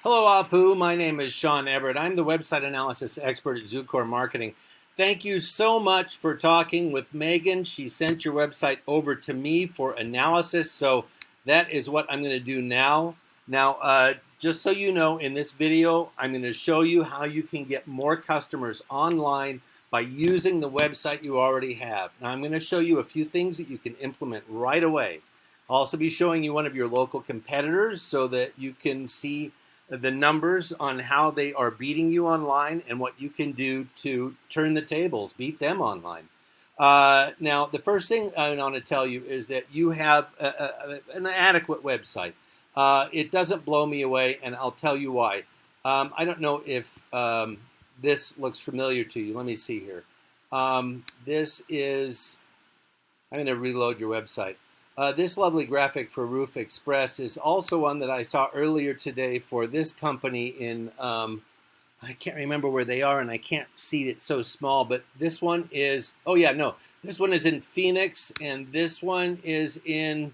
Hello, Apu. My name is Sean Everett. I'm the website analysis expert at Zucore Marketing. Thank you so much for talking with Megan. She sent your website over to me for analysis, so that is what I'm going to do now. Just so you know, in this video, I'm going to show you how you can get more customers online by using the website you already have. Now, I'm going to show you a few things that you can implement right away. I'll also be showing you one of your local competitors so that you can see the numbers on how they are beating you online and what you can do to turn the tables, beat them online. Now, the first thing I want to tell you is that you have an adequate website. It doesn't blow me away, and I'll tell you why. I don't know if this looks familiar to you. Let me see here. This is, I'm going to reload your website. This lovely graphic for Roof Express is also one that I saw earlier today for this company in, I can't remember where they are and I can't see it so small, but this one is, oh yeah, no, this one is in Phoenix and this one is in,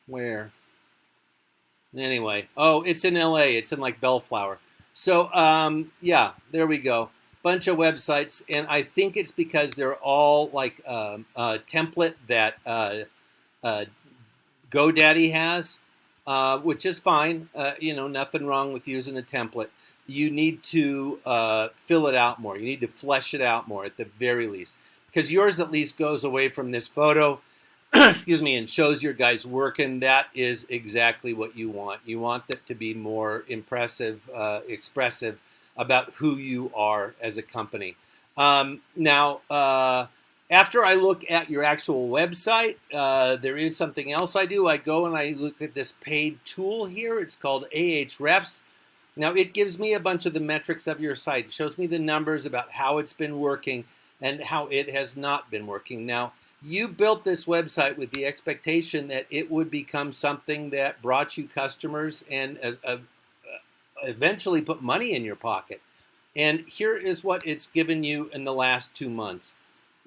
where? Anyway, oh, it's in LA. It's in like Bellflower. So, yeah, there we go. Bunch of websites, and I think it's because they're all like a template that GoDaddy has, which is fine. Nothing wrong with using a template. You need to fill it out more. You need to flesh it out more at the very least, because yours at least goes away from this photo, excuse me, and shows your guys working. That is exactly what you want. You want that to be more impressive, expressive about who you are as a company. Now, after I look at your actual website, there is something else I do. I go and I look at this paid tool here. It's called Ahrefs. Now, it gives me a bunch of the metrics of your site. It shows me the numbers about how it's been working and how it has not been working. Now, you built this website with the expectation that it would become something that brought you customers and eventually put money in your pocket. And here is what it's given you in the last 2 months.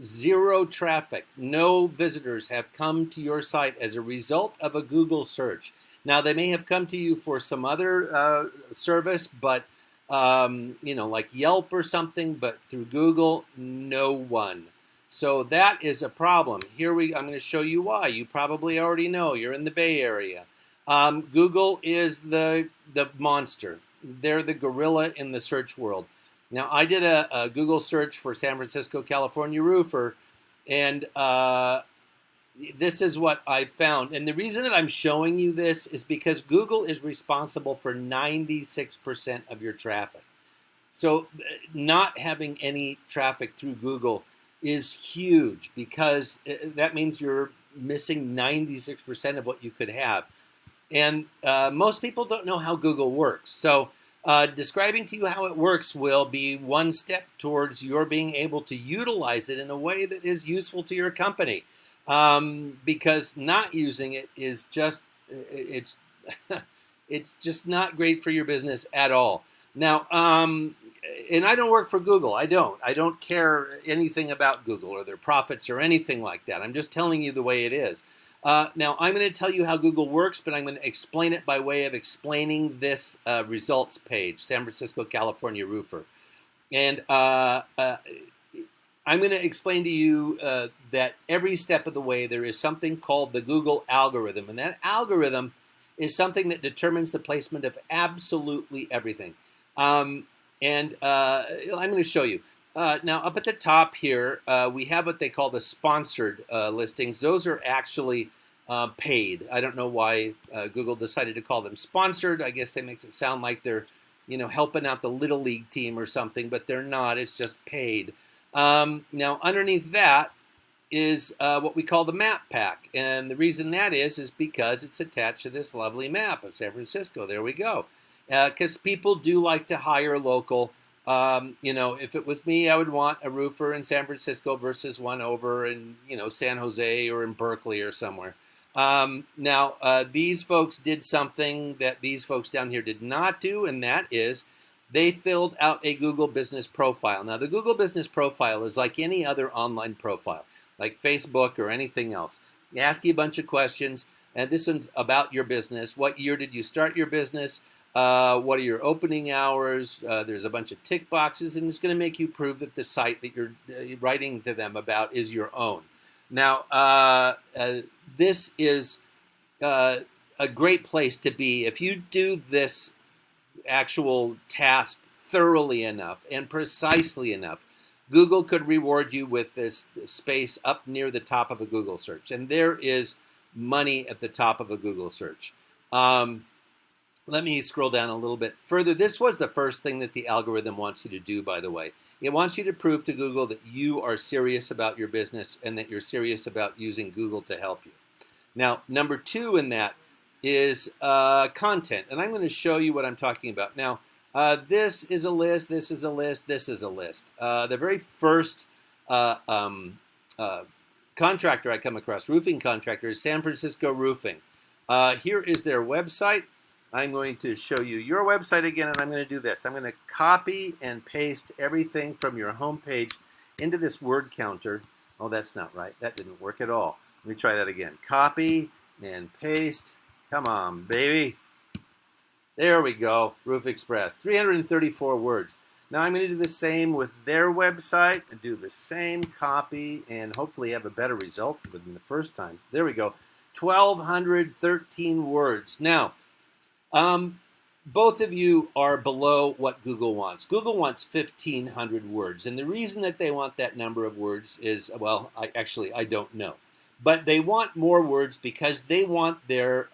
0 traffic. No visitors have come to your site as a result of a Google search. Now, they may have come to you for some other service, but like Yelp or something, but through Google, no one. So that is a problem. I'm going to show you why. You probably already know. You're in the Bay Area. Google is the monster. They're the gorilla in the search world. Now, I did a Google search for San Francisco, California roofer, and this is what I found. And the reason that I'm showing you this is because Google is responsible for 96% of your traffic. So not having any traffic through Google is huge because that means you're missing 96% of what you could have. And most people don't know how Google works. So describing to you how it works will be one step towards your being able to utilize it in a way that is useful to your company. Because not using it is just, it's just not great for your business at all. Now, and I don't work for Google. I don't care anything about Google or their profits or anything like that. I'm just telling you the way it is. Now, I'm going to tell you how Google works, but I'm going to explain it by way of explaining this results page, San Francisco, California roofer. And I'm going to explain to you that every step of the way there is something called the Google algorithm. And that algorithm is something that determines the placement of absolutely everything. I'm going to show you. Now, up at the top here, we have what they call the sponsored listings. Those are actually paid. I don't know why Google decided to call them sponsored. I guess that makes it sound like they're, helping out the Little League team or something, but they're not. It's just paid. Now, underneath that is what we call the map pack. And the reason that is because it's attached to this lovely map of San Francisco. There we go. Because people do like to hire local. If it was me, I would want a roofer in San Francisco versus one over in, San Jose or in Berkeley or somewhere. Now, these folks did something that these folks down here did not do, and that is they filled out a Google Business Profile. Now, the Google Business Profile is like any other online profile, like Facebook or anything else. They ask you a bunch of questions. And this one's about your business. What year did you start your business? What are your opening hours? There's a bunch of tick boxes, and it's going to make you prove that the site that you're writing to them about is your own. Now, this is a great place to be. If you do this actual task thoroughly enough and precisely enough, Google could reward you with this space up near the top of a Google search. And there is money at the top of a Google search. Let me scroll down a little bit further. This was the first thing that the algorithm wants you to do, by the way. It wants you to prove to Google that you are serious about your business and that you're serious about using Google to help you. Now, number 2 in that is content. And I'm going to show you what I'm talking about. Now, this is a list, this is a list, this is a list. The very first contractor I come across, roofing contractor, is San Francisco Roofing. Here is their website. I'm going to show you your website again, and I'm going to do this. I'm going to copy and paste everything from your homepage into this word counter. Oh, that's not right. That didn't work at all. Let me try that again. Copy and paste. Come on, baby. There we go. Roof Express. 334 words. Now I'm going to do the same with their website and do the same copy and hopefully have a better result than the first time. There we go. 1,213 words. Now, both of you are below what Google wants. Google wants 1,500 words. And the reason that they want that number of words is, well, I don't know. But they want more words because they want their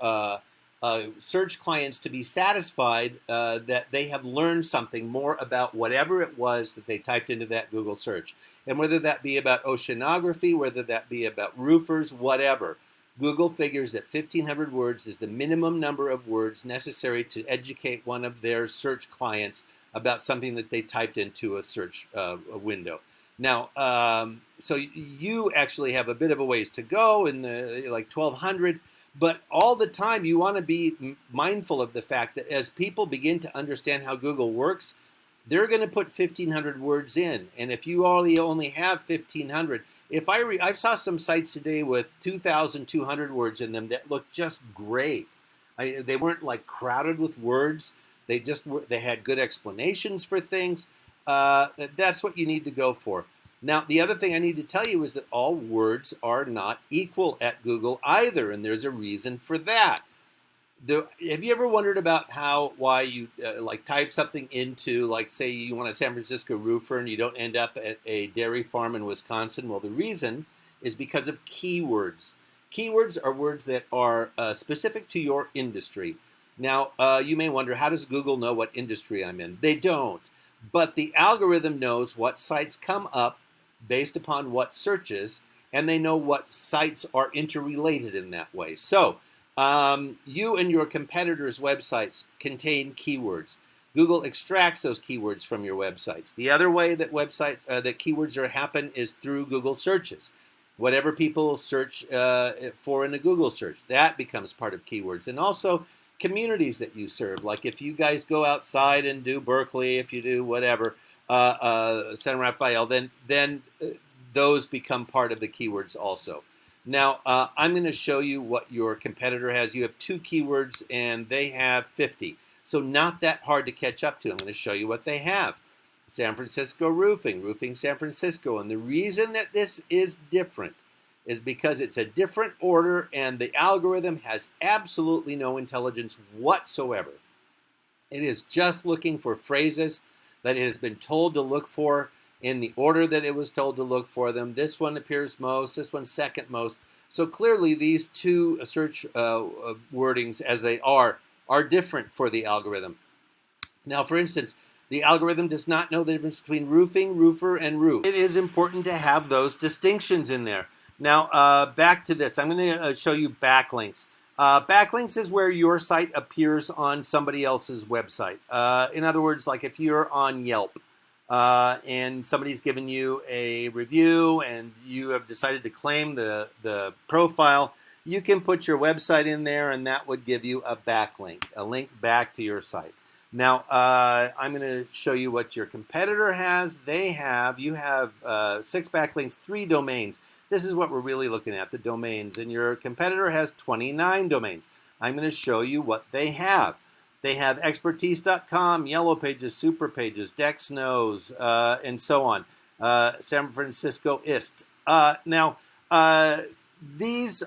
search clients to be satisfied that they have learned something more about whatever it was that they typed into that Google search. And whether that be about oceanography, whether that be about roofers, whatever, Google figures that 1,500 words is the minimum number of words necessary to educate one of their search clients about something that they typed into a search window. Now, so you actually have a bit of a ways to go in the like 1,200. But all the time, you want to be mindful of the fact that as people begin to understand how Google works, they're going to put 1,500 words in. And if you only have 1,500, I saw some sites today with 2,200 words in them that looked just great. They weren't like crowded with words. They had good explanations for things. That's what you need to go for. Now, the other thing I need to tell you is that all words are not equal at Google either, and there's a reason for that. Have you ever wondered about why you type something into, like, say you want a San Francisco roofer and you don't end up at a dairy farm in Wisconsin? Well, the reason is because of keywords. Keywords are words that are specific to your industry. Now, you may wonder, how does Google know what industry I'm in? They don't. But the algorithm knows what sites come up based upon what searches, and they know what sites are interrelated in that way. So you and your competitors' websites contain keywords. Google extracts those keywords from your websites. The other way that that keywords happen is through Google searches. Whatever people search for in a Google search, that becomes part of keywords. And also communities that you serve. Like if you guys go outside and do Berkeley, if you do whatever, San Rafael, then those become part of the keywords also. Now, I'm going to show you what your competitor has. You have 2 keywords and they have 50. So not that hard to catch up to. I'm going to show you what they have. San Francisco Roofing, Roofing San Francisco. And the reason that this is different is because it's a different order and the algorithm has absolutely no intelligence whatsoever. It is just looking for phrases that it has been told to look for in the order that it was told to look for them. This one appears most, this one second most. So clearly these 2 search wordings as they are different for the algorithm. Now, for instance, the algorithm does not know the difference between roofing, roofer, and roof. It is important to have those distinctions in there. Now, back to this. I'm going to show you backlinks. Backlinks is where your site appears on somebody else's website. In other words, like if you're on Yelp and somebody's given you a review and you have decided to claim the profile, you can put your website in there and that would give you a backlink, a link back to your site. Now, I'm going to show you what your competitor has. You have 6 backlinks, 3 domains. this is what we're really looking at, the domains. And your competitor has 29 domains. I'm going to show you what they have. They have expertise.com, Yellow Pages, Super Pages, Dex Knows, and so on. San Francisco IST. Now, these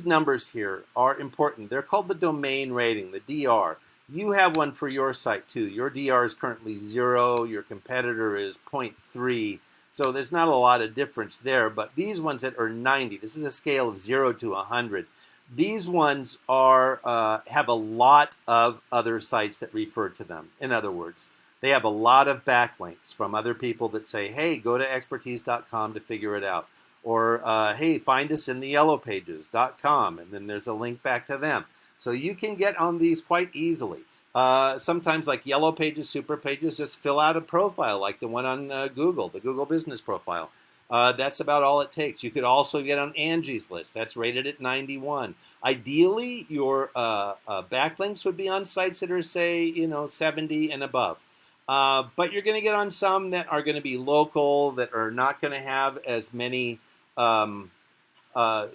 numbers here are important. They're called the domain rating, the DR. You have one for your site too. Your DR is currently 0. Your competitor is 0.3. So there's not a lot of difference there. But these ones that are 90, this is a scale of 0 to 100. These ones are have a lot of other sites that refer to them. In other words, they have a lot of backlinks from other people that say, hey, go to expertise.com to figure it out. Or, hey, find us in the yellowpages.com. And then there's a link back to them. So you can get on these quite easily. Sometimes like Yellow Pages, Super Pages, just fill out a profile like the one on Google, the Google Business Profile. That's about all it takes. You could also get on Angie's List. That's rated at 91. Ideally, your backlinks would be on sites that are, say, 70 and above. But you're going to get on some that are going to be local, that are not going to have as many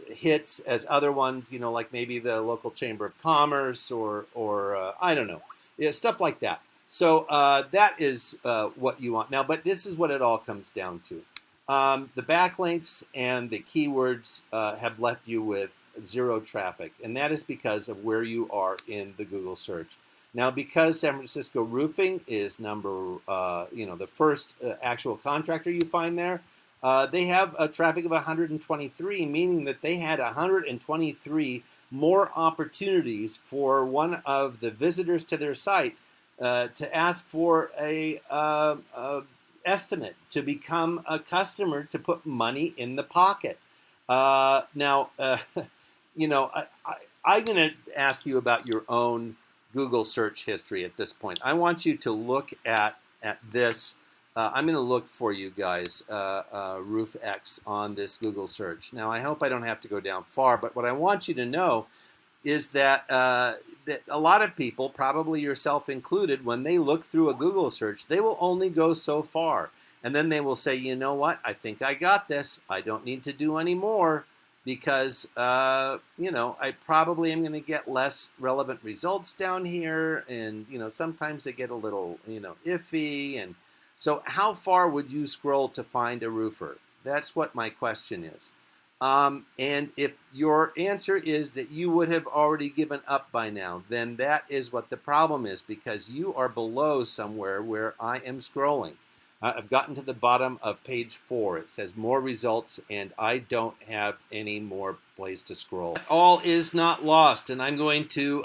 hits as other ones, like maybe the local Chamber of Commerce or I don't know, stuff like that. So that is what you want. Now, but this is what it all comes down to. The backlinks and the keywords have left you with 0 traffic, and that is because of where you are in the Google search. Now, because San Francisco Roofing is the first actual contractor you find there, they have a traffic of 123, meaning that they had 123 more opportunities for one of the visitors to their site to ask for a estimate to become a customer to put money in the pocket. Now, I'm going to ask you about your own Google search history at this point. I want you to look at this. I'm going to look for you guys, RoofX, on this Google search. Now, I hope I don't have to go down far, but what I want you to know is that that a lot of people, probably yourself included, when they look through a Google search, they will only go so far. And then they will say, you know what, I think I got this. I don't need to do any more because, I probably am going to get less relevant results down here. And, sometimes they get a little, iffy. And so how far would you scroll to find a roofer? That's what my question is. And if your answer is that you would have already given up by now, then that is what the problem is, because you are below somewhere where I am scrolling. I've gotten to the bottom of page 4. It says more results, and I don't have any more place to scroll. All is not lost, and I'm going to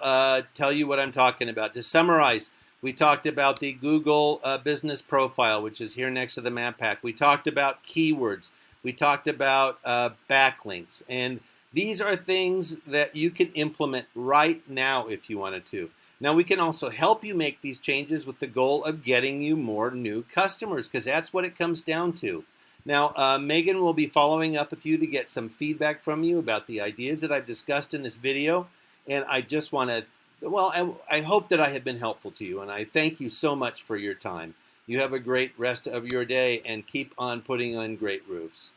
tell you what I'm talking about. To summarize, we talked about the Google Business Profile, which is here next to the map pack. We talked about keywords. We talked about backlinks, and these are things that you can implement right now if you wanted to. Now, we can also help you make these changes with the goal of getting you more new customers, because that's what it comes down to. Now, Megan will be following up with you to get some feedback from you about the ideas that I've discussed in this video, and I just want to, I hope that I have been helpful to you, and I thank you so much for your time. You have a great rest of your day, and keep on putting on great roofs.